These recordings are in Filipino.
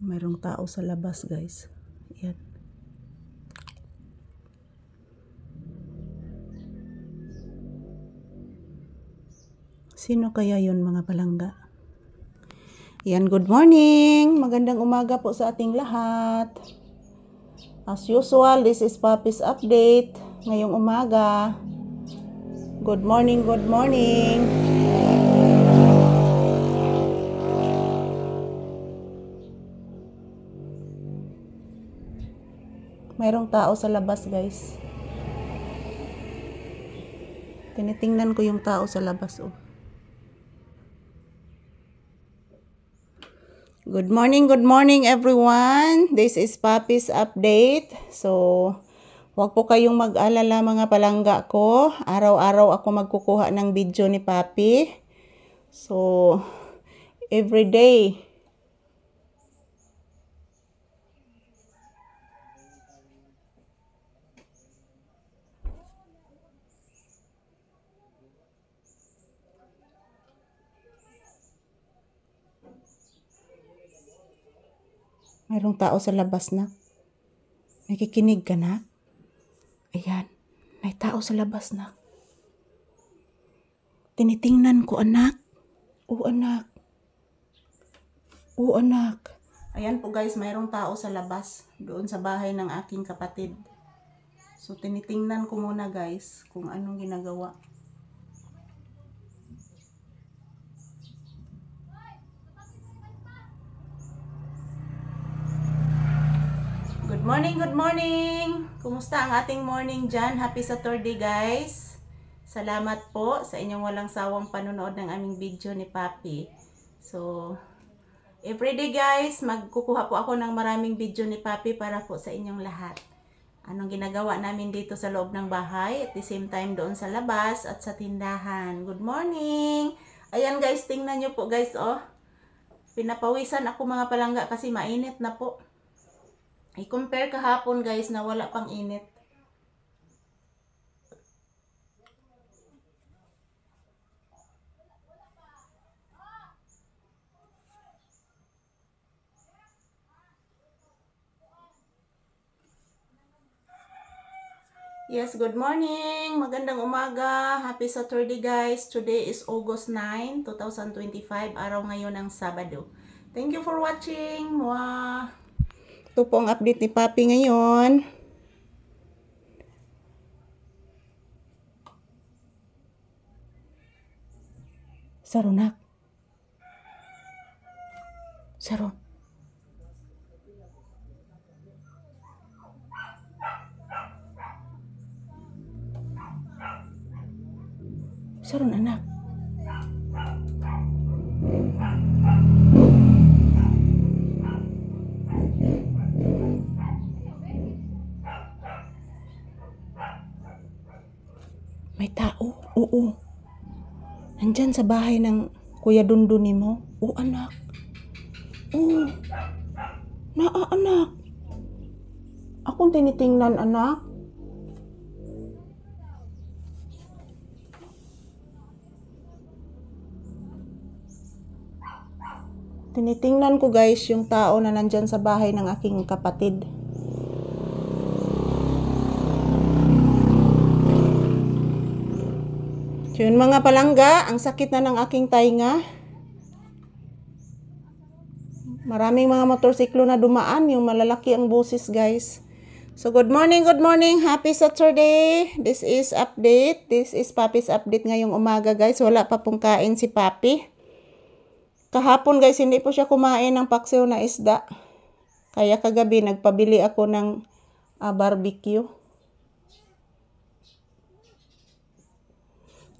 Mayroong tao sa labas, guys. Yan. Sino kaya yun, mga palangga? Yan, good morning! Magandang umaga po sa ating lahat. As usual, this is Papi's update ngayong umaga. Good morning, good morning! Mayroong tao sa labas, guys. Tinitingnan ko yung tao sa labas, oh. Good morning everyone. This is Papi's update. So, huwag po kayong mag-alala mga palangga ko. Araw-araw ako magkukuha ng video ni Papi. So, every day. Mayroong tao sa labas, na. Nakikinig ka, na? Ayan. May tao sa labas, na. Tinitingnan ko, anak. Oo, anak. Oo, anak. Ayan po, guys. Mayroong tao sa labas. Doon sa bahay ng aking kapatid. So, tinitingnan ko muna, guys, kung anong ginagawa. Good morning! Kumusta ang ating morning dyan? Happy Saturday, guys! Salamat po sa inyong walang sawang panonood ng aming video ni Papi. So, everyday, guys, magkukuha po ako ng maraming video ni Papi para po sa inyong lahat. Anong ginagawa namin dito sa loob ng bahay, at the same time doon sa labas at sa tindahan. Good morning! Ayan, guys, tingnan nyo po, guys, oh. Pinapawisan ako mga palangga kasi mainit na po. I-compare kahapon, guys, na wala pang init. Yes, good morning. Magandang umaga. Happy Saturday, guys. Today is August 9, 2025. Araw ngayon ng Sabado. Thank you for watching. Mwah! Ito po ang update ni Papi ngayon. Saronak. Saron. Saron, anak. May tao? Oo. Nandyan sa bahay ng Kuya Dunduni mo? Oo, anak. Oo. Anak. Akong tinitingnan, anak. Tinitingnan ko, guys, yung tao na nandyan sa bahay ng aking kapatid. So, yun mga palangga, ang sakit na ng aking tainga. Maraming mga motorsiklo na dumaan, yung malalaki ang busis, guys. So, good morning. Happy Saturday. This is update. This is Papi's update ngayong umaga, guys. Wala pa pong kain si Papi. Kahapon, guys, hindi po siya kumain ng paksiw na isda. Kaya kagabi, nagpabili ako ng barbecue.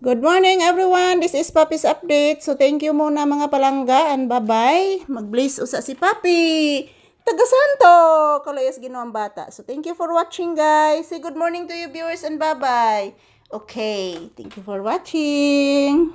Good morning everyone, this is Papi's update. So thank you muna mga palangga and bye-bye. Mag-bless usa si Papi. Taga Santo, kalayas Ginoong bata. So thank you for watching, guys. Say good morning to you viewers and bye-bye. Okay, thank you for watching.